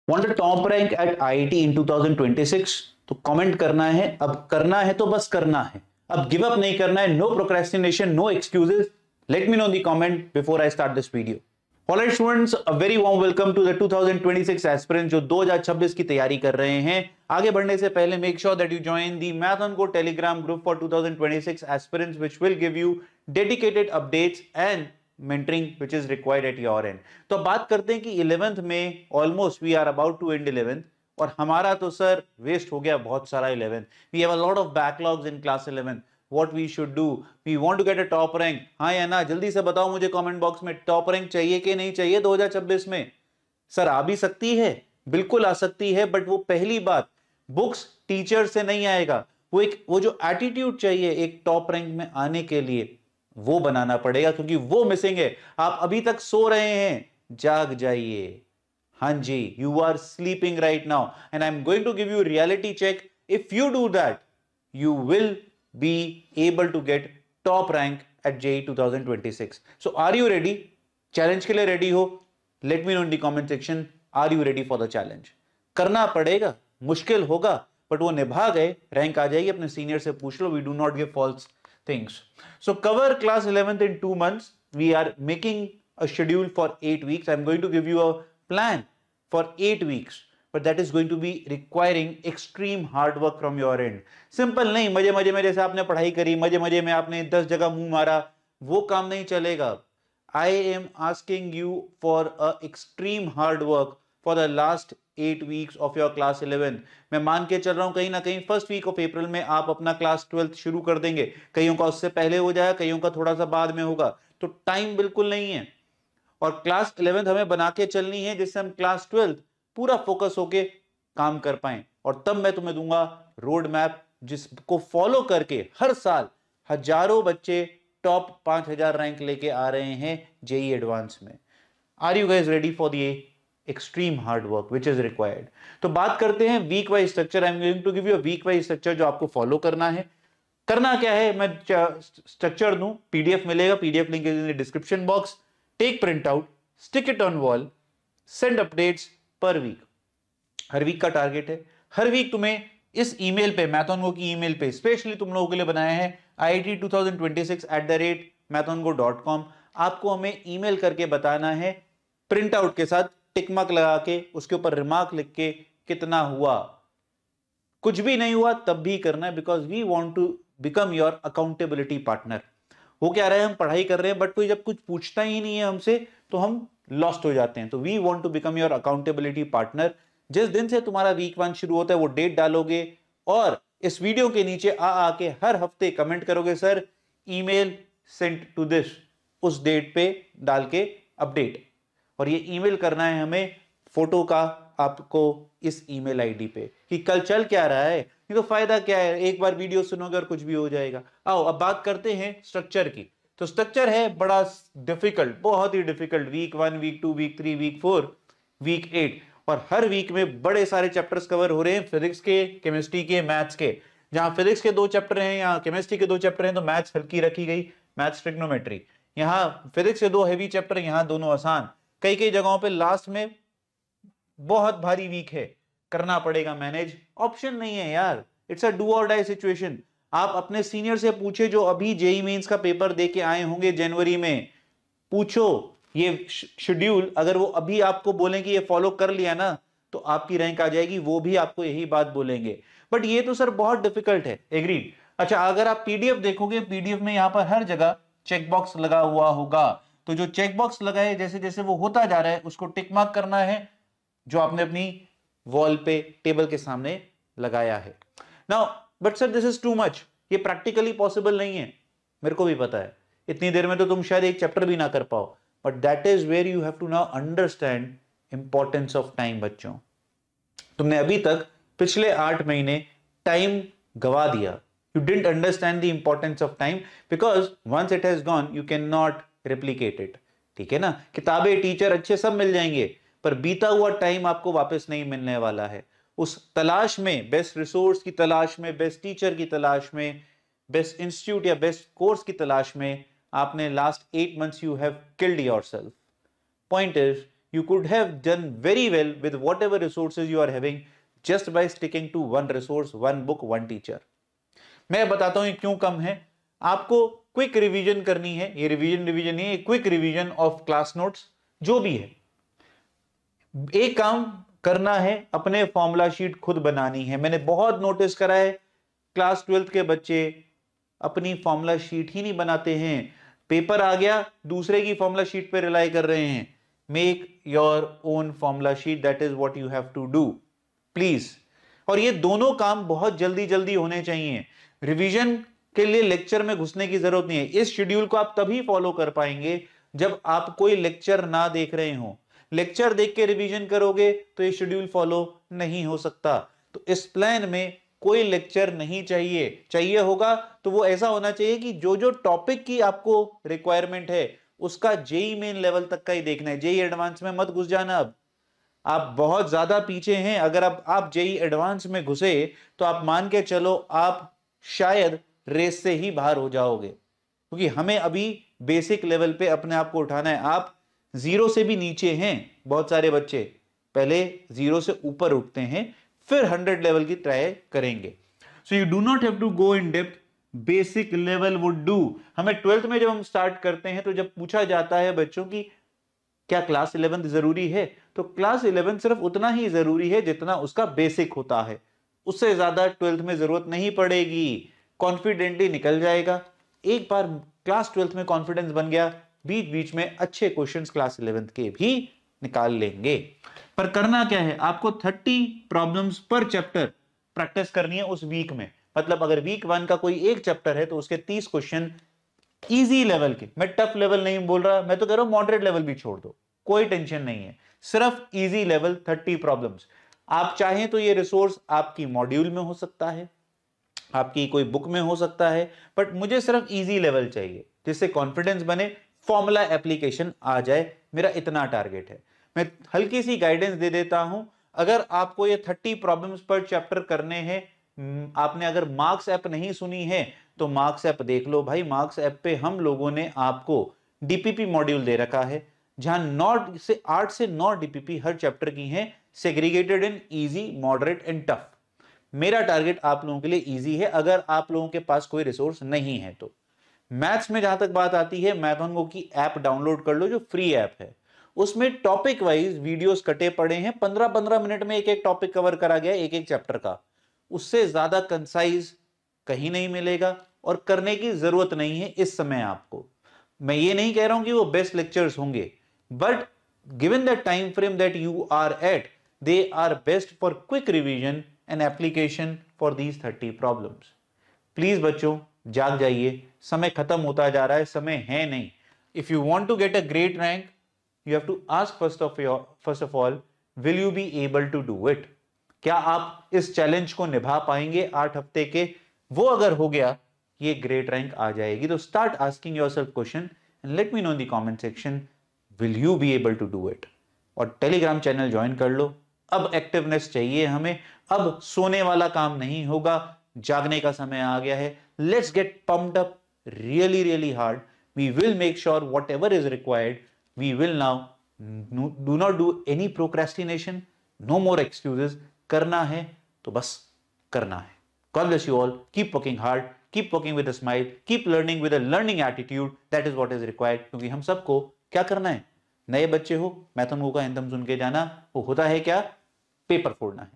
Want the top rank at IIT in 2026? तो comment करना है, अब करना है तो बस करना है, अब गिव अप नहीं करना है. No procrastination, no excuses. Let me know in the comment before I start this video. Alright students, a very warm welcome to the 2026 aspirants जो 2026 की तैयारी कर रहे हैं. आगे बढ़ने से पहले make sure that you join the Math on Go Telegram group for 2026 aspirants which will give you dedicated updates and mentoring which is required at your end. तो बात करते हैं कि 11th में almost we are about to end 11th और हमारा तो sir waste हो गया बहुत सारा 11th. We have a lot of backlogs in class 11th. What we should do? We want to get a top rank. हाँ या ना, जल्दी से बताओ मुझे कमेंट बॉक्स में, टॉप रैंक चाहिए कि नहीं चाहिए 2026 में. सर आ भी सकती है, बिल्कुल आ सकती है, बट वो पहली बात बुक्स टीचर से नहीं आएगा. वो जो एटीट्यूड चाहिए एक टॉप रैंक में आने के लिए वो बनाना पड़ेगा, क्योंकि वो मिसिंग है. आप अभी तक सो रहे हैं, जाग जाइए. हाँ जी, you are sleeping right now and I am going to give you reality check. If you do that you will be able to get top rank at JEE 2026. So are you ready? Challenge के लिए ready हो? Let me know in the comment section. Are you ready for the challenge? करना पड़ेगा, मुश्किल होगा, but वो निभा गए, रैंक आ जाएगी. अपने सीनियर से पूछ लो. We do not give false things. So cover class 11th in 2 months. We are making a schedule for 8 weeks. I'm going to give you a plan for 8 weeks. But that is going to be requiring extreme hard work from your end. Simple नहीं, मजे मजे में जैसे आपने पढ़ाई करी, मजे मजे में आपने 10 जगह मुंह मारा, वो काम नहीं चलेगा. I am asking you for a extreme hard work for the last 8 weeks of your class 11. मैं मान के चल रहा हूं कहीं ना कहीं फर्स्ट वीक ऑफ अप्रैल में आप अपना क्लास 12th शुरू कर देंगे. कईयों का उससे पहले हो जाएगा, कईयों का थोड़ा सा बाद में होगा, तो टाइम बिल्कुल नहीं है. और क्लास 11th हमें बना के चलनी है जिससे हम क्लास 12th पूरा फोकस होके काम कर पाएं. और तब मैं तुम्हें दूंगा रोड मैप जिसको फॉलो करके हर साल हजारों बच्चे टॉप 5000 रैंक लेके आ रहे हैं जेईई एडवांस में. Are you guys ready for the extreme hard work which is required? तो बात करते हैं week wise structure. I am going to give you a week wise structure जो आपको फॉलो करना है. करना क्या है, मैं स्ट्रक्चर दूं, पीडीएफ मिलेगा, PDF link is in the description box. Take print out, stick it on wall, send updates per week. हर वीक का टारगेट है. हर वीक तुम्हें इस ईमेल पे, मैथॉनगो की ईमेल पे स्पेशली तुम लोगों के लिए बनाया है IIT2026@mathongo.com. आपको हमें ईमेल करके बताना है प्रिंट आउट के साथ टिक मार्क लगा के, उसके ऊपर रिमार्क लिख के कितना हुआ. कुछ भी नहीं हुआ तब भी करना है, because we want to become your accountability partner. हो क्या रहा है, हम पढ़ाई कर रहे हैं बट कोई जब कुछ पूछता ही नहीं है हमसे तो हम लॉस्ट हो जाते हैं. तो we want to become your accountability partner. जिस दिन से तुम्हारा वीक 1 शुरू होता है वो डेट डालोगे और इस वीडियो के नीचे आके हर हफ्ते कमेंट करोगे, sir email sent to this, उस डेट पे डाल के अपडेट. और ये ईमेल करना है हमें फोटो का आपको इस ईमेल आईडी पे कि कल चल क्या रहा है. नहीं तो फायदा क्या है, एक बार वीडियो सुनोगे और कुछ भी हो जाएगा. आओ अब बात करते हैं स्ट्रक्चर की. तो स्ट्रक्चर है बड़ा डिफिकल्ट, बहुत ही difficult. Week 1, week 2, week 3, week 4, week 8, और हर वीक में बड़े सारे चैप्टर्स कवर हो रहे हैं, फिजिक्स के, केमिस्ट्री के, मैथ्स के. जहां फिजिक्स के 2 चैप्टर हैं, यहाँ केमिस्ट्री के 2 चैप्टर हैं, तो मैथ्स हल्की रखी गई, मैथ्स ट्रिग्नोमेट्री. यहाँ फिजिक्स के 2 हेवी चैप्टर, यहाँ दोनों आसान. कई कई जगहों पे लास्ट में बहुत भारी वीक है, करना पड़ेगा मैनेज. ऑप्शन नहीं है यार, इट्स अ डू और डाई सिचुएशन. आप अपने सीनियर से पूछे जो अभी जेईई मेंस का पेपर दे के आए होंगे जनवरी में, पूछो ये शेड्यूल, अगर वो अभी आपको बोलें कि ये फॉलो कर लिया ना तो आपकी रैंक आ जाएगी, वो भी आपको यही बात बोलेंगे. बट ये तो सर बहुत डिफिकल्ट है, एग्रीड. अच्छा, अगर आप पीडीएफ देखोगे, पीडीएफ में यहां पर हर जगह चेक बॉक्स लगा हुआ होगा. तो जो चेक बॉक्स लगा है, जैसे जैसे वो होता जा रहा है उसको टिक मार्क करना है जो आपने अपनी वॉल पे टेबल के सामने लगाया है. Now but sir this is too much, ये प्रैक्टिकली पॉसिबल नहीं है, मेरे को भी पता है. इतनी देर में तो तुम शायद एक चैप्टर भी ना कर पाओ. But that is where you have to now understand importance of time. बच्चों, तुमने अभी तक पिछले 8 महीने टाइम गवा दिया. You didn't understand the importance of time because once it has gone you can not replicate it. ठीक है ना, किताबें, टीचर अच्छे सब मिल जाएंगे, पर बीता हुआ टाइम आपको वापस नहीं मिलने वाला है. उस तलाश में, बेस्ट रिसोर्स की तलाश में, बेस्ट टीचर की तलाश में, बेस्ट इंस्टीट्यूट या बेस्ट कोर्स की तलाश में, आपने last 8 months you have killed yourself. Point is, you could have done very well with whatever resources you are having just by sticking to one resource, one book, one teacher. मैं बताता हूं क्यों कम है. आपको क्विक रिवीजन करनी है. ये revision नहीं है, quick revision of class notes जो भी है. एक काम करना है, अपने फॉर्मूला शीट खुद बनानी है. मैंने बहुत नोटिस करा है क्लास 12th के बच्चे अपनी फॉर्मूला शीट ही नहीं बनाते हैं. पेपर आ गया, दूसरे की फॉर्मूला शीट पे रिलाई कर रहे हैं. Make your own formula sheet, that is what you have to do please. और ये दोनों काम बहुत जल्दी जल्दी होने चाहिए. रिवीजन के लिए लेक्चर में घुसने की जरूरत नहीं है. इस शेड्यूल को आप तभी फॉलो कर पाएंगे जब आप कोई लेक्चर ना देख रहे हो. लेक्चर देख के रिवीजन करोगे तो ये शेड्यूल फॉलो नहीं हो सकता. तो इस प्लान में कोई लेक्चर नहीं चाहिए होगा तो वो ऐसा होना चाहिए कि जो जो टॉपिक की आपको रिक्वायरमेंट है उसका जेई मेन लेवल तक का ही देखना है. जेई एडवांस में मत घुस जाना. अब आप बहुत ज्यादा पीछे हैं. अगर अब आप जेई एडवांस में घुसे तो आप मान के चलो आप शायद रेस से ही बाहर हो जाओगे, क्योंकि हमें अभी बेसिक लेवल पे अपने आप को उठाना है. आप जीरो से भी नीचे हैं. बहुत सारे बच्चे पहले जीरो से ऊपर उठते हैं, फिर 100 लेवल की ट्राई करेंगे. So you do not have to go in depth, basic level would do. हमें 12th में जब हम स्टार्ट करते हैं तो जब पूछा जाता है बच्चों की क्या क्लास 11th जरूरी है, तो क्लास 11th सिर्फ उतना ही जरूरी है जितना उसका बेसिक होता है. उससे ज्यादा 12th में जरूरत नहीं पड़ेगी. कॉन्फिडेंटली निकल जाएगा. एक बार क्लास 12th में कॉन्फिडेंस बन गया, बीच बीच में अच्छे क्वेश्चंस क्लास 11th के भी निकाल लेंगे. पर करना क्या है, आपको 30 प्रॉब्लम्स पर चैप्टर प्रैक्टिस करनी है उस वीक में. मतलब अगर वीक 1 का कोई एक चैप्टर है तो उसके 30 क्वेश्चन इजी लेवल के. मैं टफ लेवल नहीं बोल रहा, मैं तो कह रहा हूं मॉडरेट लेवल भी छोड़ दो, कोई टेंशन नहीं है. सिर्फ इजी लेवल 30 प्रॉब्लम्स. आप चाहें तो ये रिसोर्स आपकी मॉड्यूल में हो सकता है, आपकी कोई बुक में हो सकता है, बट मुझे सिर्फ इजी लेवल चाहिए जिससे कॉन्फिडेंस बने, फॉर्मूला एप्लीकेशन आ जाए. मेरा इतना टारगेट है. मैं हल्की सी गाइडेंस दे देता हूं. अगर आपको ये 30 प्रॉब्लम्स पर चैप्टर करने हैं, आपने अगर मार्क्स ऐप नहीं सुनी है तो मार्क्स ऐप देख लो भाई. मार्क्स ऐप पे हम लोगों ने आपको डीपीपी मॉड्यूल दे रखा है जहां 8 से 9 डीपीपी हर चैप्टर की हैं, segregated in easy, moderate and tough. मेरा टारगेट आप लोगों के लिए इजी है अगर आप लोगों के पास कोई रिसोर्स नहीं है तो. मैथ्स में जहां तक बात आती है, मैथोंगो की ऐप डाउनलोड कर लो जो फ्री ऐप है. उसमें टॉपिक वाइज वीडियोस कटे पड़े हैं. 15-15 मिनट में एक एक टॉपिक कवर करा गया, एक एक चैप्टर का. उससे ज्यादा कंसाइज कहीं नहीं मिलेगा और करने की जरूरत नहीं है इस समय आपको. मैं ये नहीं कह रहा हूं कि वो बेस्ट लेक्चर्स होंगे, but given the time frame that you are at, they are best for quick revision and application for these 30 problems. Please बच्चों जाग जाइए, समय खत्म होता जा रहा है, समय है नहीं. If you want to get a great rank, you have to ask first of all, will you be able to do it? क्या आप इस चैलेंज को निभा पाएंगे 8 हफ्ते के? वो अगर हो गया, ये ग्रेट रैंक आ जाएगी. तो start asking yourself question and let me know in the comment section, will you be able to do it? और टेलीग्राम चैनल ज्वाइन कर लो. अब एक्टिवनेस चाहिए हमें. अब सोने वाला काम नहीं होगा, जागने का समय आ गया है. Let's get pumped up really really hard. We will make sure whatever is required, we will now do not do any procrastination, no more excuses. करना है तो बस करना है. God bless you all. Keep working hard, keep working with a smile, keep learning with a learning attitude. That is what is required. क्योंकि हम सबको क्या करना है? नए बच्चे हो, मैथोंगो का एंथम सुन के जाना. वो होता है क्या? पेपर फोड़ना है.